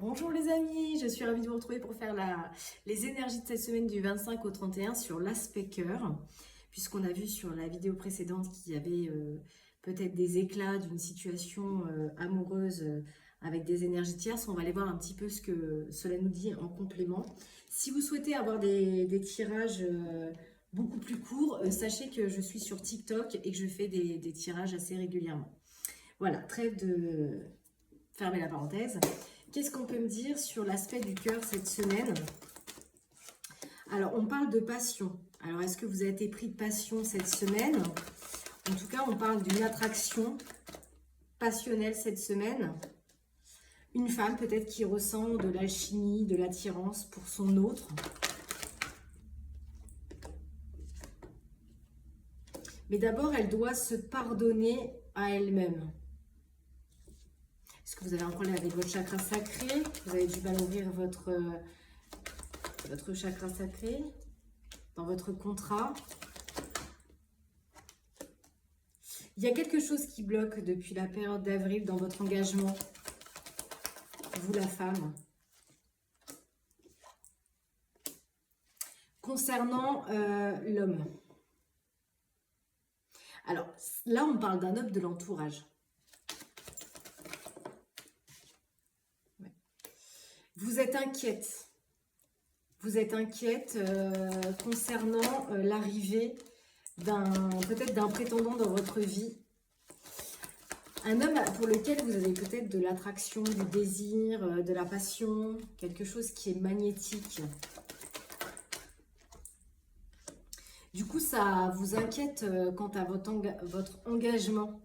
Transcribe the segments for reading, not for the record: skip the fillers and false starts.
Bonjour les amis, je suis ravie de vous retrouver pour faire les énergies de cette semaine du 25 au 31 sur l'aspect cœur. Puisqu'on a vu sur la vidéo précédente qu'il y avait peut-être des éclats d'une situation amoureuse avec des énergies tierces. On va aller voir un petit peu ce que cela nous dit en complément. Si vous souhaitez avoir des tirages beaucoup plus courts, sachez que je suis sur TikTok et que je fais des tirages assez régulièrement. Voilà, trêve de fermer la parenthèse. Qu'est-ce qu'on peut me dire sur l'aspect du cœur cette semaine? Alors, on parle de passion. Alors, est-ce que vous avez été pris de passion cette semaine? En tout cas, on parle d'une attraction passionnelle cette semaine. Une femme peut-être qui ressent de l'alchimie, de l'attirance pour son autre. Mais d'abord, elle doit se pardonner à elle-même. Est-ce que vous avez un problème avec votre chakra sacré? Vous avez du mal à ouvrir votre chakra sacré dans votre contrat. Il y a quelque chose qui bloque depuis la période d'avril dans votre engagement, vous la femme. Concernant l'homme. Alors là, on parle d'un homme de l'entourage. Vous êtes inquiète. Vous êtes inquiète concernant l'arrivée peut-être d'un prétendant dans votre vie. Un homme pour lequel vous avez peut-être de l'attraction, du désir, de la passion, quelque chose qui est magnétique. Du coup, ça vous inquiète quant à votre engagement.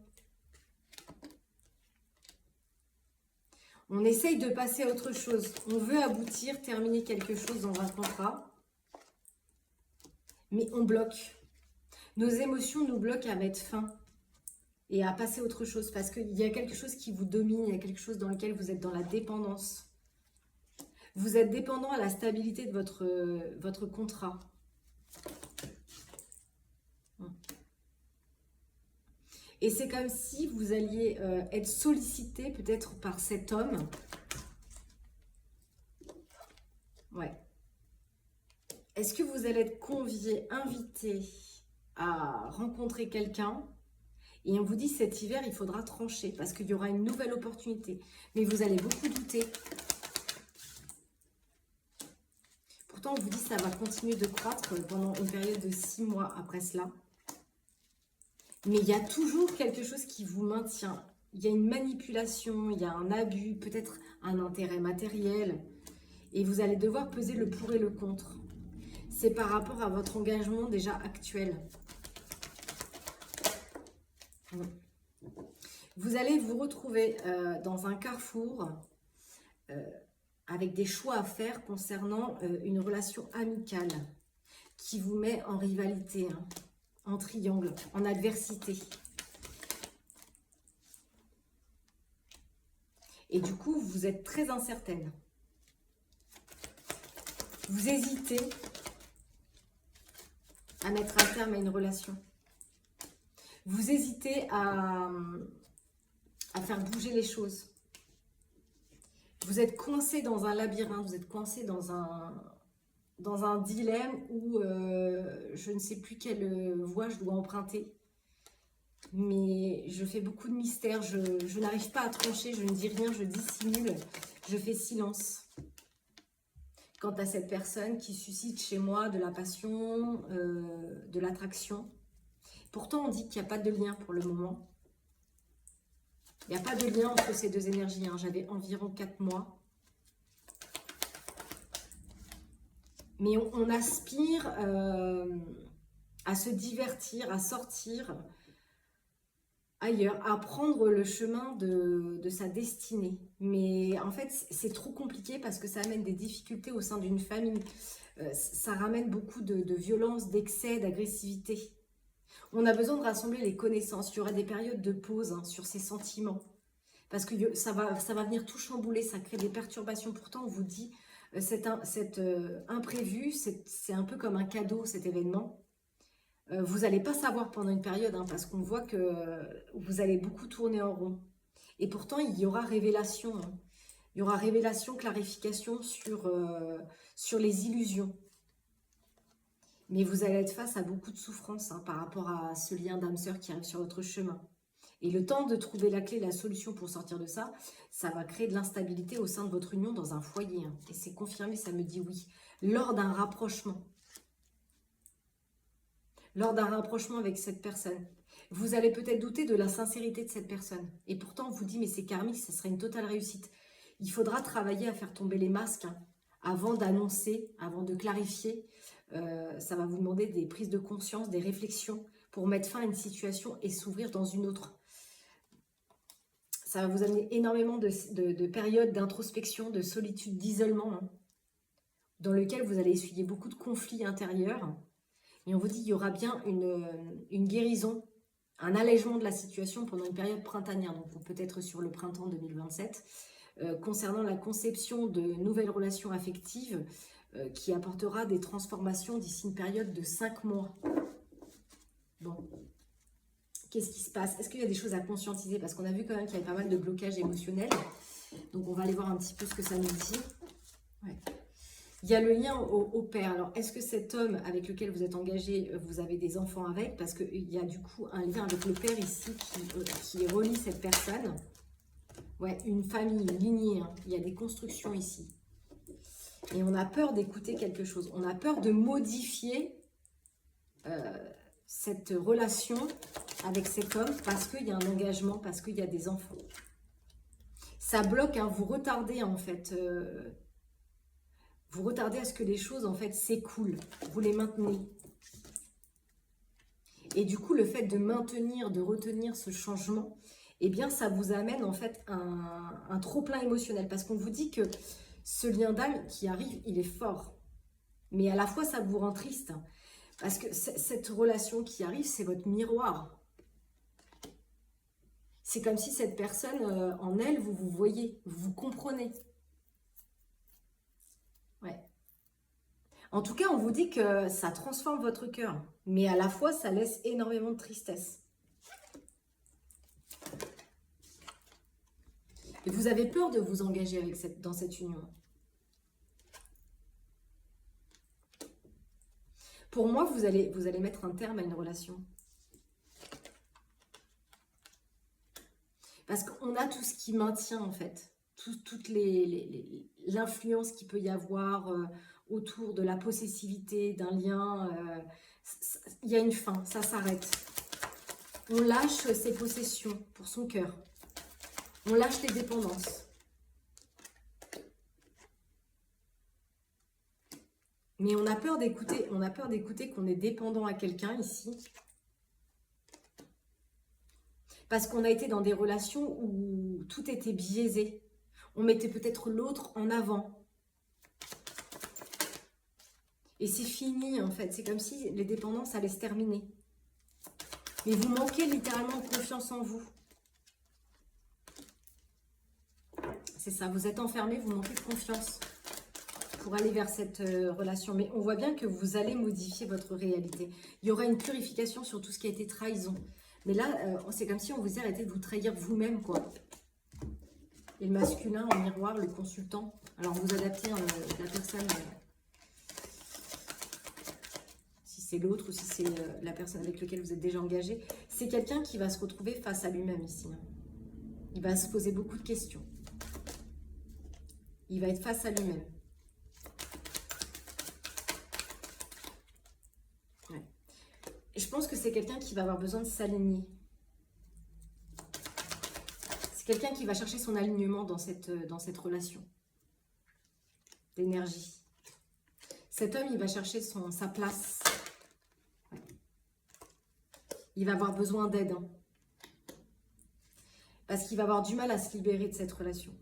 On essaye de passer à autre chose. On veut aboutir, terminer quelque chose dans un contrat. Mais on bloque. Nos émotions nous bloquent à mettre fin et à passer à autre chose. Parce qu'il y a quelque chose qui vous domine, il y a quelque chose dans lequel vous êtes dans la dépendance. Vous êtes dépendant à la stabilité de votre contrat. Et c'est comme si vous alliez être sollicité peut-être par cet homme. Ouais. Est-ce que vous allez être convié, invité à rencontrer quelqu'un? Et on vous dit cet hiver, il faudra trancher parce qu'il y aura une nouvelle opportunité. Mais vous allez beaucoup douter. Pourtant, on vous dit que ça va continuer de croître pendant une période de 6 mois après cela. Mais il y a toujours quelque chose qui vous maintient. Il y a une manipulation, il y a un abus, peut-être un intérêt matériel. Et vous allez devoir peser le pour et le contre. C'est par rapport à votre engagement déjà actuel. Vous allez vous retrouver dans un carrefour avec des choix à faire concernant une relation amicale qui vous met en rivalité, hein, en triangle, en adversité. Et du coup, vous êtes très incertaine. Vous hésitez à mettre un terme à une relation. Vous hésitez à faire bouger les choses. Vous êtes coincé dans un labyrinthe, vous êtes coincé dans un dilemme où je ne sais plus quelle voie je dois emprunter. Mais je fais beaucoup de mystères, je n'arrive pas à trancher, je ne dis rien, je dissimule, je fais silence. Quant à cette personne qui suscite chez moi de la passion, de l'attraction. Pourtant, on dit qu'il n'y a pas de lien pour le moment. Il n'y a pas de lien entre ces deux énergies. Hein. J'avais environ 4 mois. Mais on aspire à se divertir, à sortir ailleurs, à prendre le chemin de sa destinée. Mais en fait, c'est trop compliqué parce que ça amène des difficultés au sein d'une famille. Ça ramène beaucoup de violence, d'excès, d'agressivité. On a besoin de rassembler les connaissances. Il y aura des périodes de pause hein, sur ces sentiments. Parce que ça va venir tout chambouler, ça crée des perturbations. Pourtant, on vous dit, cet imprévu, c'est un peu comme un cadeau, cet événement. Vous n'allez pas savoir pendant une période, hein, parce qu'on voit que vous allez beaucoup tourner en rond. Et pourtant, il y aura révélation. Hein. Il y aura révélation, clarification sur les illusions. Mais vous allez être face à beaucoup de souffrance hein, par rapport à ce lien d'âme sœur qui arrive sur votre chemin. Et le temps de trouver la clé, la solution pour sortir de ça, ça va créer de l'instabilité au sein de votre union dans un foyer. Hein. Et c'est confirmé, ça me dit oui. Lors d'un rapprochement. Lors d'un rapprochement avec cette personne. Vous allez peut-être douter de la sincérité de cette personne. Et pourtant, on vous dit, mais c'est karmique, ça serait une totale réussite. Il faudra travailler à faire tomber les masques hein, avant d'annoncer, avant de clarifier. Ça va vous demander des prises de conscience, des réflexions pour mettre fin à une situation et s'ouvrir dans une autre. Ça va vous amener énormément de périodes d'introspection, de solitude, d'isolement, hein, dans lequel vous allez essuyer beaucoup de conflits intérieurs. Et on vous dit qu'il y aura bien une guérison, un allègement de la situation pendant une période printanière, donc peut-être sur le printemps 2027, concernant la conception de nouvelles relations affectives qui apportera des transformations d'ici une période de 5 mois. Bon. Qu'est-ce qui se passe? Est-ce qu'il y a des choses à conscientiser? Parce qu'on a vu quand même qu'il y avait pas mal de blocages émotionnels. Donc, on va aller voir un petit peu ce que ça nous dit. Ouais. Il y a le lien au père. Alors, est-ce que cet homme avec lequel vous êtes engagé, vous avez des enfants avec? Parce qu'il y a du coup un lien avec le père ici qui relie cette personne. Ouais, une famille, une lignée. Hein. Il y a des constructions ici. Et on a peur d'écouter quelque chose. On a peur de modifier cette relation avec cet homme parce qu'il y a un engagement, parce qu'il y a des enfants. Ça bloque, hein, vous retardez en fait. Vous retardez à ce que les choses en fait s'écoulent. Vous les maintenez. Et du coup, le fait de maintenir, de retenir ce changement, eh bien, ça vous amène en fait un trop-plein émotionnel. Parce qu'on vous dit que ce lien d'âme qui arrive, il est fort. Mais à la fois, ça vous rend triste. Parce que cette relation qui arrive, c'est votre miroir. C'est comme si cette personne, en elle, vous vous voyez, vous vous comprenez. Ouais. En tout cas, on vous dit que ça transforme votre cœur. Mais à la fois, ça laisse énormément de tristesse. Et vous avez peur de vous engager avec dans cette union. Pour moi, vous allez mettre un terme à une relation. Parce qu'on a tout ce qui maintient, en fait. Toute l'influence qu'il peut y avoir autour de la possessivité, d'un lien. Il y a une fin, ça s'arrête. On lâche ses possessions pour son cœur. On lâche les dépendances. Mais on a peur d'écouter qu'on est dépendant à quelqu'un ici. Parce qu'on a été dans des relations où tout était biaisé. On mettait peut-être l'autre en avant. Et c'est fini en fait. C'est comme si les dépendances allaient se terminer. Mais vous manquez littéralement de confiance en vous. C'est ça, vous êtes enfermé, vous manquez de confiance pour aller vers cette relation. Mais on voit bien que vous allez modifier votre réalité. Il y aura une purification sur tout ce qui a été trahison. Mais là, c'est comme si on vous disait arrêtez de vous trahir vous-même, quoi. Et le masculin en miroir, le consultant. Alors, vous adaptez la personne, si c'est l'autre ou si c'est la personne avec laquelle vous êtes déjà engagé. C'est quelqu'un qui va se retrouver face à lui-même ici. Hein. Il va se poser beaucoup de questions. Il va être face à lui-même. Ouais. Et je pense que c'est quelqu'un qui va avoir besoin de s'aligner. C'est quelqu'un qui va chercher son alignement dans cette relation d'énergie. Cet homme, il va chercher sa place. Ouais. Il va avoir besoin d'aide. Hein. Parce qu'il va avoir du mal à se libérer de cette relation.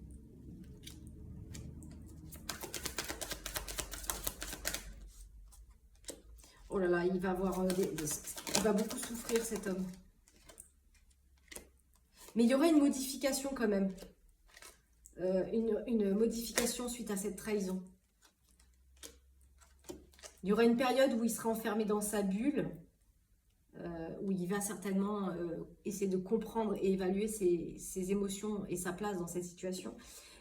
Oh là là, il va avoir il va beaucoup souffrir cet homme. Mais il y aura une modification quand même. Une modification suite à cette trahison. Il y aura une période où il sera enfermé dans sa bulle, où il va certainement essayer de comprendre et évaluer ses émotions et sa place dans cette situation.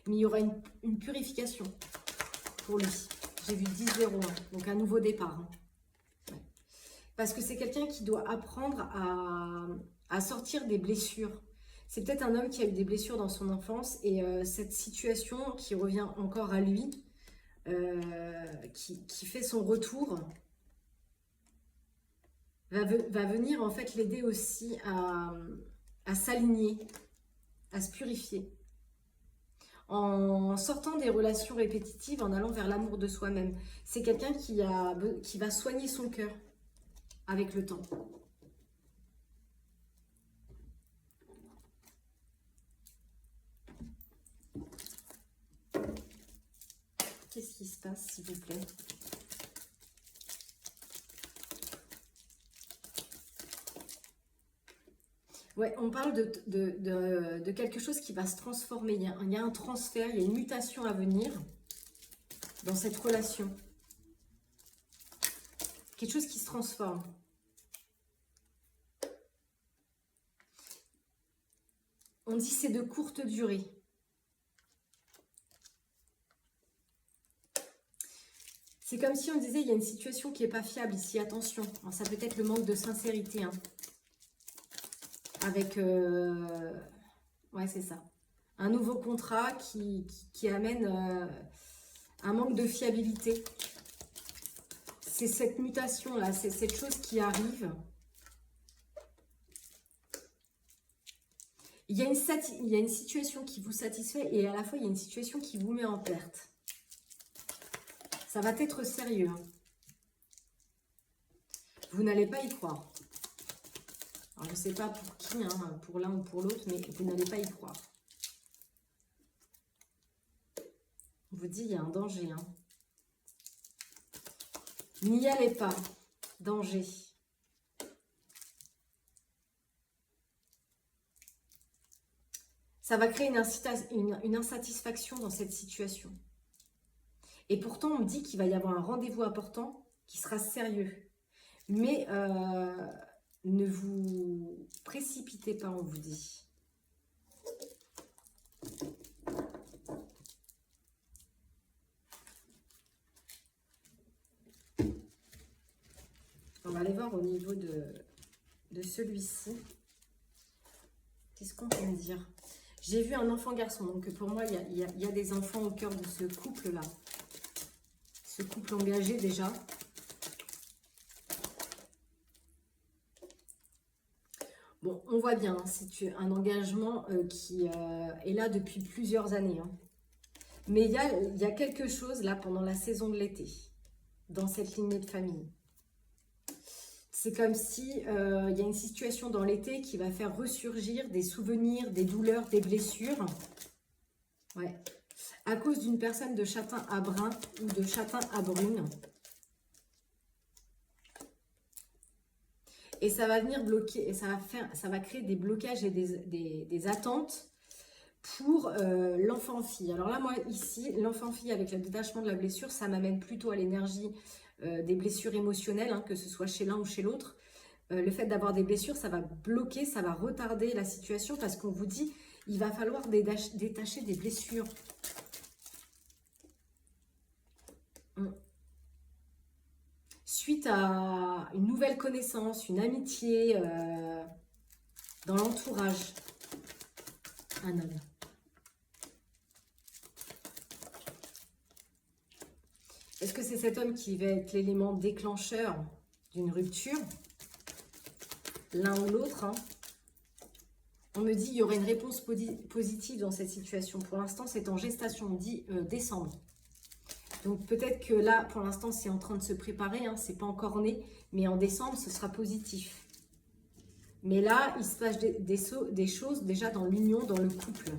Mais il y aura une purification pour lui. J'ai vu 10-0, hein, donc un nouveau départ. Hein. Ouais. Parce que c'est quelqu'un qui doit apprendre à sortir des blessures. C'est peut-être un homme qui a eu des blessures dans son enfance et cette situation qui revient encore à lui, qui fait son retour, va venir en fait l'aider aussi à s'aligner, à se purifier. En sortant des relations répétitives, en allant vers l'amour de soi-même. C'est quelqu'un qui va soigner son cœur avec le temps. Qu'est-ce qui se passe, s'il vous plaît? Ouais, on parle de quelque chose qui va se transformer. Il y a un transfert, il y a une mutation à venir dans cette relation. Quelque chose qui se transforme. On dit c'est de courte durée. C'est comme si on disait il y a une situation qui n'est pas fiable ici, attention. Alors, ça peut être le manque de sincérité. Hein. Avec, ouais c'est ça. Un nouveau contrat qui amène un manque de fiabilité. C'est cette mutation-là, c'est cette chose qui arrive. Il y a une situation qui vous satisfait et à la fois il y a une situation qui vous met en perte. Ça va être sérieux. Hein. Vous n'allez pas y croire. Alors, je ne sais pas pour qui, hein, pour l'un ou pour l'autre, mais vous n'allez pas y croire. On vous dit, il y a un danger. Hein. N'y allez pas. Danger. Ça va créer une insatisfaction dans cette situation. Et pourtant, on me dit qu'il va y avoir un rendez-vous important qui sera sérieux. Mais ne vous précipitez pas, on vous dit. On va aller voir au niveau de celui-ci. Qu'est-ce qu'on peut me dire? J'ai vu un enfant garçon, donc pour moi, il y a des enfants au cœur de ce couple-là. Ce couple engagé déjà. Bon, on voit bien, hein, c'est un engagement qui est là depuis plusieurs années. Hein. Mais il y a quelque chose là pendant la saison de l'été, dans cette lignée de famille. C'est comme si il y a une situation dans l'été qui va faire ressurgir des souvenirs, des douleurs, des blessures. Ouais. À cause d'une personne de châtain à brun ou de châtain à brune. Et ça va venir bloquer, et ça va créer des blocages et des attentes pour l'enfant-fille. Alors là, moi, ici, l'enfant-fille avec le détachement de la blessure, ça m'amène plutôt à l'énergie des blessures émotionnelles, hein, que ce soit chez l'un ou chez l'autre. Le fait d'avoir des blessures, ça va bloquer, ça va retarder la situation parce qu'on vous dit, il va falloir détacher des blessures. Suite à une nouvelle connaissance, une amitié dans l'entourage. Un homme. Est-ce que c'est cet homme qui va être l'élément déclencheur d'une rupture? L'un ou l'autre. Hein. On me dit qu'il y aurait une réponse positive dans cette situation. Pour l'instant, c'est en gestation. On dit décembre. Donc peut-être que là, pour l'instant, c'est en train de se préparer. Hein, c'est pas encore né. Mais en décembre, ce sera positif. Mais là, il se passe des choses déjà dans l'union, dans le couple.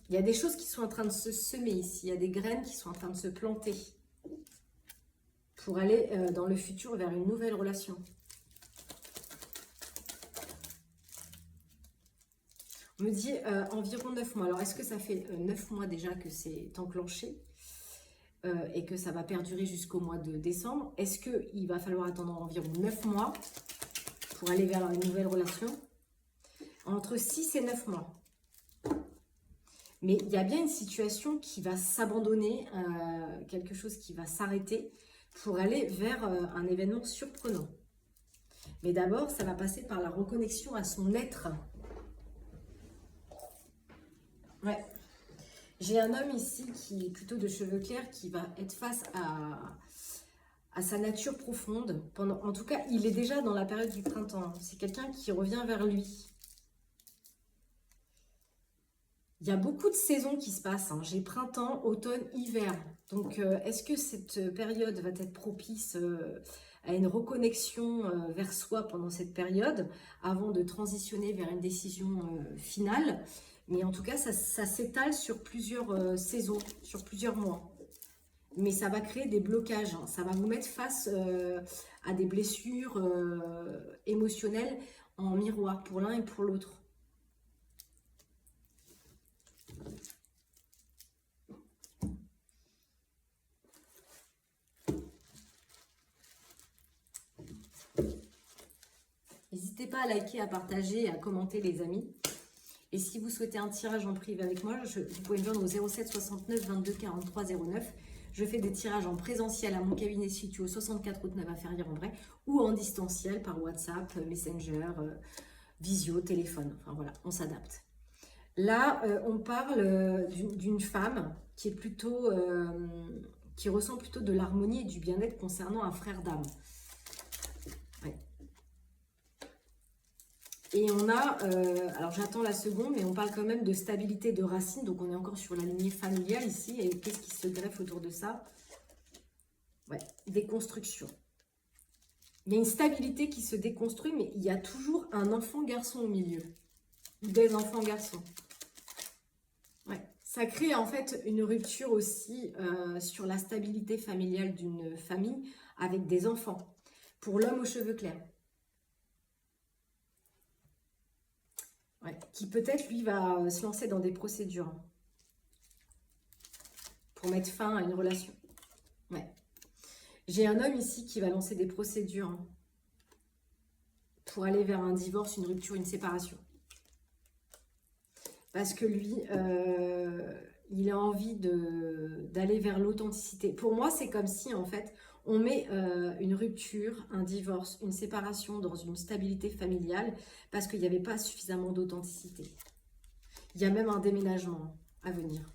Il y a des choses qui sont en train de se semer ici. Il y a des graines qui sont en train de se planter pour aller dans le futur vers une nouvelle relation. On me dit environ 9 mois. Alors, est-ce que ça fait 9 mois déjà que c'est enclenché et que ça va perdurer jusqu'au mois de décembre? Est-ce qu'il va falloir attendre environ 9 mois pour aller vers une nouvelle relation. Entre 6 et 9 mois. Mais il y a bien une situation qui va s'abandonner, quelque chose qui va s'arrêter pour aller vers un événement surprenant. Mais d'abord, ça va passer par la reconnexion à son être. Ouais. J'ai un homme ici qui est plutôt de cheveux clairs, qui va être face à sa nature profonde. En tout cas, il est déjà dans la période du printemps. C'est quelqu'un qui revient vers lui. Il y a beaucoup de saisons qui se passent. Hein. J'ai printemps, automne, hiver. Donc, est-ce que cette période va être propice à une reconnexion vers soi pendant cette période, avant de transitionner vers une décision finale? Mais en tout cas, ça s'étale sur plusieurs saisons, sur plusieurs mois. Mais ça va créer des blocages. Hein. Ça va vous mettre face à des blessures émotionnelles en miroir pour l'un et pour l'autre. N'hésitez pas à liker, à partager, à commenter les amis. Et si vous souhaitez un tirage en privé avec moi, vous pouvez me joindre au 07 69 22 43 09. Je fais des tirages en présentiel à mon cabinet situé au 64 route Neuve à Ferrières-en-Bray ou en distanciel par WhatsApp, Messenger, visio, téléphone. Enfin voilà, on s'adapte. Là, on parle d'une femme qui est plutôt, qui ressent plutôt de l'harmonie et du bien-être concernant un frère d'âme. Ouais. Et on a, alors j'attends la seconde, mais on parle quand même de stabilité de racines. Donc on est encore sur la lignée familiale ici. Et qu'est-ce qui se greffe autour de ça? Ouais, déconstruction. Il y a une stabilité qui se déconstruit, mais il y a toujours un enfant garçon au milieu. Ou des enfants garçons. Ouais. Ça crée en fait une rupture aussi sur la stabilité familiale d'une famille avec des enfants. Pour l'homme aux cheveux clairs. Ouais, qui peut-être, lui, va se lancer dans des procédures pour mettre fin à une relation. Ouais. J'ai un homme ici qui va lancer des procédures pour aller vers un divorce, une rupture, une séparation. Parce que lui, il a envie d'aller vers l'authenticité. Pour moi, c'est comme si, en fait, on met une rupture, un divorce, une séparation dans une stabilité familiale parce qu'il n'y avait pas suffisamment d'authenticité. Il y a même un déménagement à venir.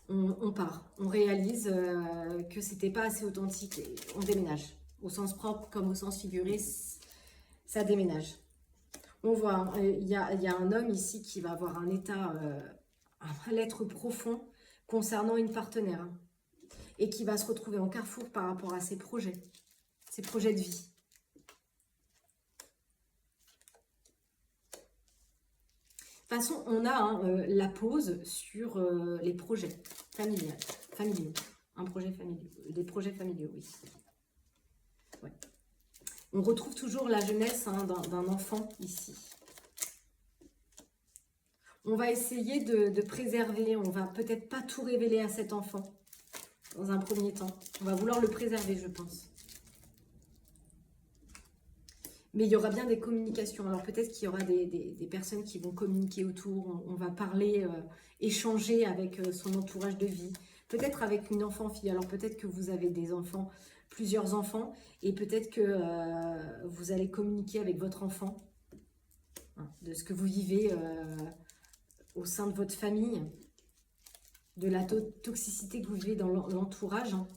On part, on réalise que c'était pas assez authentique et on déménage. Au sens propre comme au sens figuré, ça déménage. On voit, il y a un homme ici qui va avoir un état, un mal-être profond concernant une partenaire. Et qui va se retrouver en carrefour par rapport à ses projets de vie. De toute façon, on a la pause sur les projets familiaux. Des projets familiaux, oui. Ouais. On retrouve toujours la jeunesse d'un enfant ici. On va essayer de préserver, on va peut-être pas tout révéler à cet enfant. Dans un premier temps. On va vouloir le préserver, je pense. Mais il y aura bien des communications. Alors peut-être qu'il y aura des personnes qui vont communiquer autour. On va parler, échanger avec son entourage de vie. Peut-être avec une enfant-fille. Alors peut-être que vous avez des enfants, plusieurs enfants. Et peut-être que vous allez communiquer avec votre enfant. Hein, de ce que vous vivez au sein de votre famille. De la toxicité que vous vivez dans l'entourage, hein,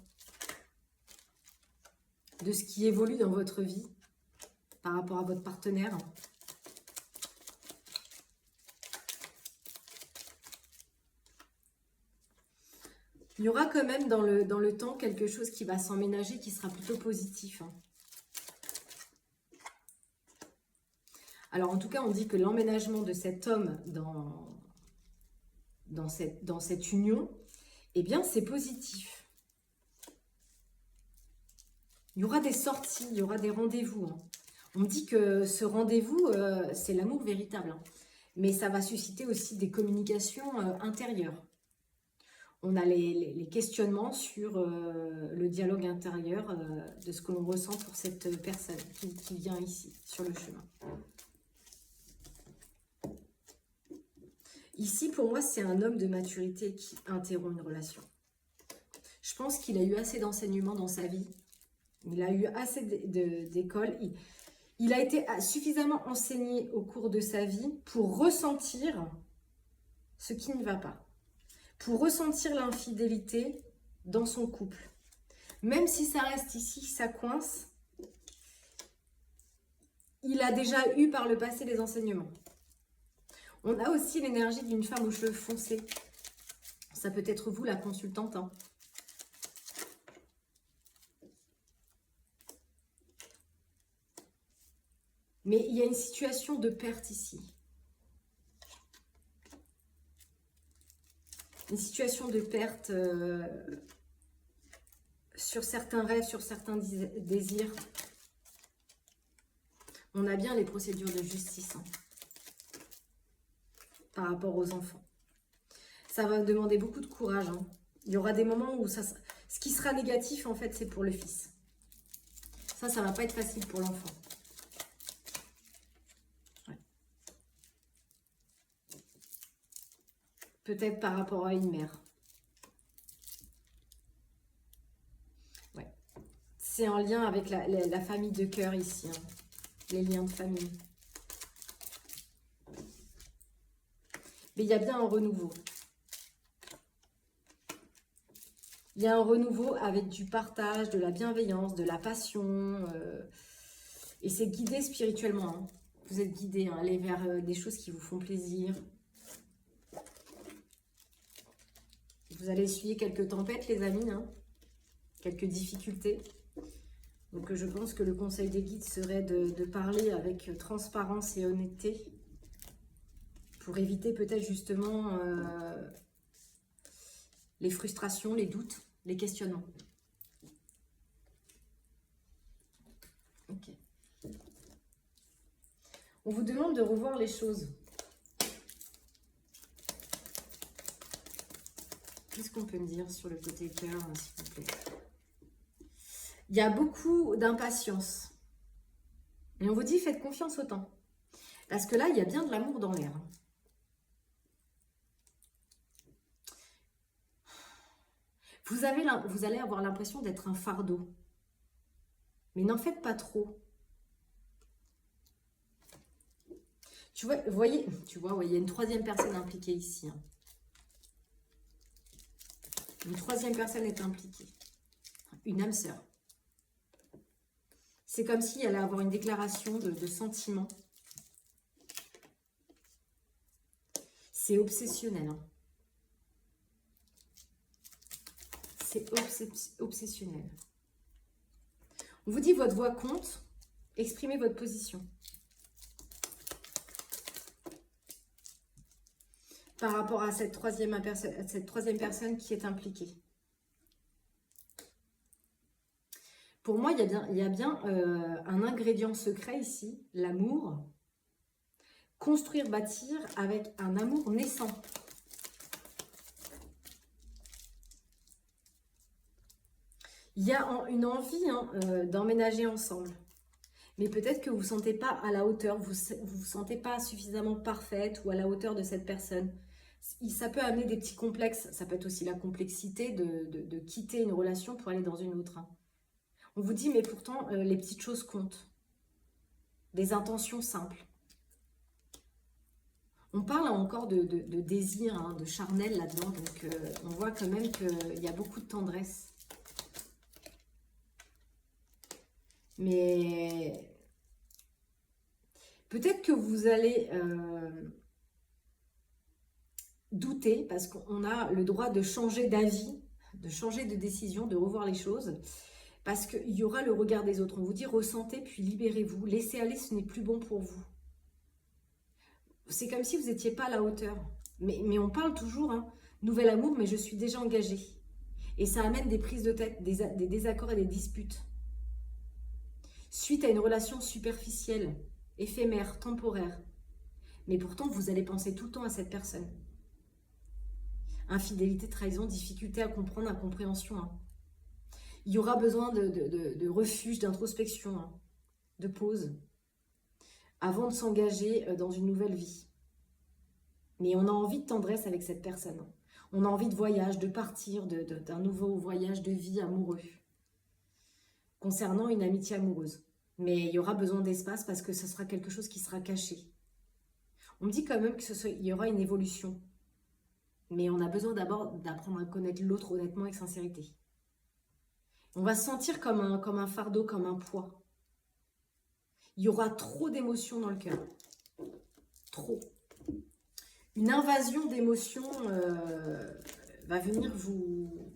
de ce qui évolue dans votre vie par rapport à votre partenaire. Il y aura quand même dans le temps quelque chose qui va s'emménager, qui sera plutôt positif. Hein. Alors en tout cas, on dit que l'emménagement de cet homme dans cette union, eh bien, c'est positif. Il y aura des sorties, il y aura des rendez-vous. Hein. On dit que ce rendez-vous, c'est l'amour véritable. Hein. Mais ça va susciter aussi des communications intérieures. on a les questionnements sur le dialogue intérieur de ce que l'on ressent pour cette personne qui vient ici, sur le chemin. Ici, pour moi, c'est un homme de maturité qui interrompt une relation. Je pense qu'il a eu assez d'enseignements dans sa vie. Il a eu assez d'école. Il a été suffisamment enseigné au cours de sa vie pour ressentir ce qui ne va pas. Pour ressentir l'infidélité dans son couple. Même si ça reste ici, ça coince, il a déjà eu par le passé des enseignements. On a aussi l'énergie d'une femme aux cheveux foncés. Ça peut être vous, la consultante. Hein. Mais il y a une situation de perte ici. Une situation de perte sur certains rêves, sur certains désirs. On a bien les procédures de justice hein, par rapport aux enfants. Ça va demander beaucoup de courage. Hein. Il y aura des moments où ce qui sera négatif, en fait, c'est pour le fils. Ça va pas être facile pour l'enfant. Ouais. Peut-être par rapport à une mère. Ouais. C'est en lien avec la famille de cœur ici. Hein. Les liens de famille. Mais il y a bien un renouveau. Il y a un renouveau avec du partage, de la bienveillance, de la passion. Et c'est guidé spirituellement. Hein. Vous êtes guidé, hein, aller vers des choses qui vous font plaisir. Vous allez essuyer quelques tempêtes, les amis. Hein, quelques difficultés. Donc je pense que le conseil des guides serait de parler avec transparence et honnêteté. Pour éviter peut-être justement les frustrations, les doutes, les questionnements. Ok. On vous demande de revoir les choses. Qu'est-ce qu'on peut me dire sur le côté cœur, s'il vous plaît? Il y a beaucoup d'impatience. Et on vous dit, faites confiance au temps. Parce que là, il y a bien de l'amour dans l'air. Vous allez avoir l'impression d'être un fardeau. Mais n'en faites pas trop. Tu vois, il y a une troisième personne impliquée ici. Hein. Une troisième personne est impliquée. Une âme sœur. C'est comme si elle allait avoir une déclaration de sentiments. C'est obsessionnel. Hein. C'est obsessionnel. On vous dit votre voix compte. Exprimez votre position. Par rapport à cette troisième personne qui est impliquée. Pour moi, il y a bien un ingrédient secret ici, l'amour. Construire, bâtir avec un amour naissant. Il y a une envie hein, d'emménager ensemble. Mais peut-être que vous ne vous sentez pas à la hauteur, vous ne vous sentez pas suffisamment parfaite ou à la hauteur de cette personne. Ça peut amener des petits complexes. Ça peut être aussi la complexité de quitter une relation pour aller dans une autre. Hein. On vous dit, mais pourtant, les petites choses comptent. Des intentions simples. On parle encore de désir, hein, de charnel là-dedans. Donc, on voit quand même qu'il y a beaucoup de tendresse. Mais peut-être que vous allez douter parce qu'on a le droit de changer d'avis, de changer de décision, de revoir les choses. Parce qu'il y aura le regard des autres. On vous dit ressentez puis libérez-vous. Laissez aller, ce n'est plus bon pour vous. C'est comme si vous n'étiez pas à la hauteur. Mais on parle toujours, hein, nouvel amour, mais je suis déjà engagée. Et ça amène des prises de tête, des désaccords et des disputes. Suite à une relation superficielle, éphémère, temporaire. Mais pourtant, vous allez penser tout le temps à cette personne. Infidélité, trahison, difficulté à comprendre, incompréhension. Hein. Il y aura besoin de refuge, d'introspection, hein, de pause, avant de s'engager dans une nouvelle vie. Mais on a envie de tendresse avec cette personne. Hein. On a envie de voyage, de partir, d'un nouveau voyage de vie amoureux. Concernant une amitié amoureuse. Mais il y aura besoin d'espace parce que ce sera quelque chose qui sera caché. On me dit quand même qu'il y aura une évolution. Mais on a besoin d'abord d'apprendre à connaître l'autre honnêtement et avec sincérité. On va se sentir comme un fardeau, comme un poids. Il y aura trop d'émotions dans le cœur. Trop. Une invasion d'émotions va venir vous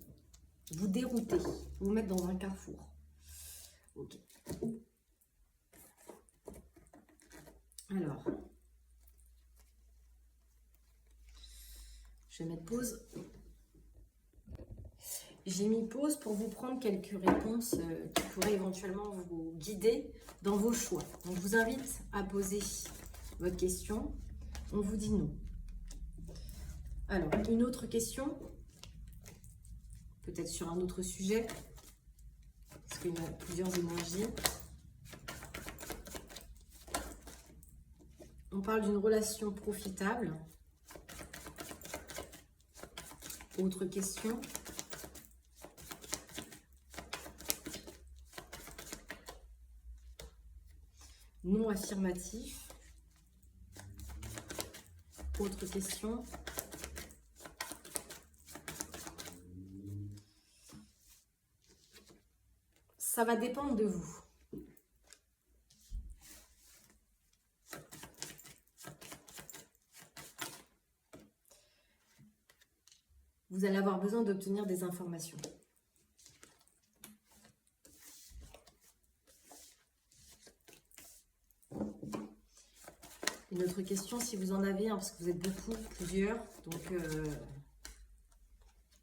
dérouter, vous mettre dans un carrefour. Ok. Alors, je vais mettre pause. J'ai mis pause pour vous prendre quelques réponses qui pourraient éventuellement vous guider dans vos choix. Donc, je vous invite à poser votre question. On vous dit non. Alors, une autre question, peut-être sur un autre sujet, parce qu'il y a plusieurs énergies. On parle d'une relation profitable. Autre question. Non affirmatif. Autre question. Ça va dépendre de vous. Vous allez avoir besoin d'obtenir des informations. Une autre question, si vous en avez, hein, parce que vous êtes beaucoup, plusieurs. Donc,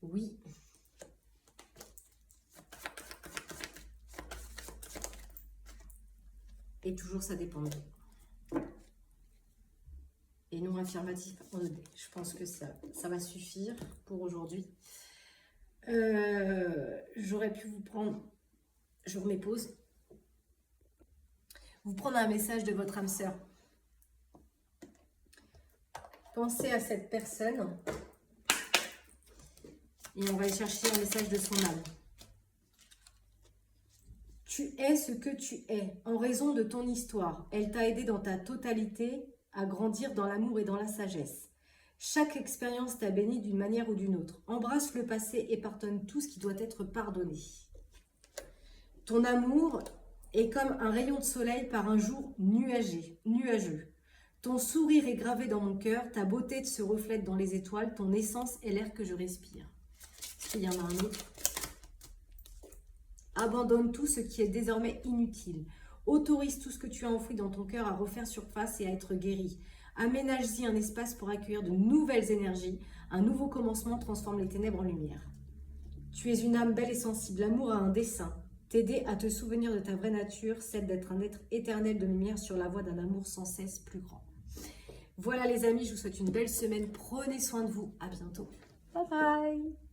oui. Et toujours, ça dépend de vous. Et non affirmatif en ED. Je pense que ça va suffire pour aujourd'hui. J'aurais pu vous prendre... Je remets pause. Vous prendre un message de votre âme sœur. Pensez à cette personne. Et on va aller chercher un message de son âme. Tu es ce que tu es en raison de ton histoire. Elle t'a aidé dans ta totalité à grandir dans l'amour et dans la sagesse. Chaque expérience t'a béni d'une manière ou d'une autre. Embrasse le passé et pardonne tout ce qui doit être pardonné. Ton amour est comme un rayon de soleil par un jour nuageux. Ton sourire est gravé dans mon cœur, ta beauté se reflète dans les étoiles, ton essence est l'air que je respire. Est-ce qu'il y en a un autre? Abandonne tout ce qui est désormais inutile. Autorise tout ce que tu as enfoui dans ton cœur à refaire surface et à être guéri. Aménage-y un espace pour accueillir de nouvelles énergies. Un nouveau commencement transforme les ténèbres en lumière. Tu es une âme belle et sensible. L'amour a un dessein. T'aider à te souvenir de ta vraie nature, celle d'être un être éternel de lumière sur la voie d'un amour sans cesse plus grand. Voilà les amis, je vous souhaite une belle semaine. Prenez soin de vous. À bientôt. Bye bye.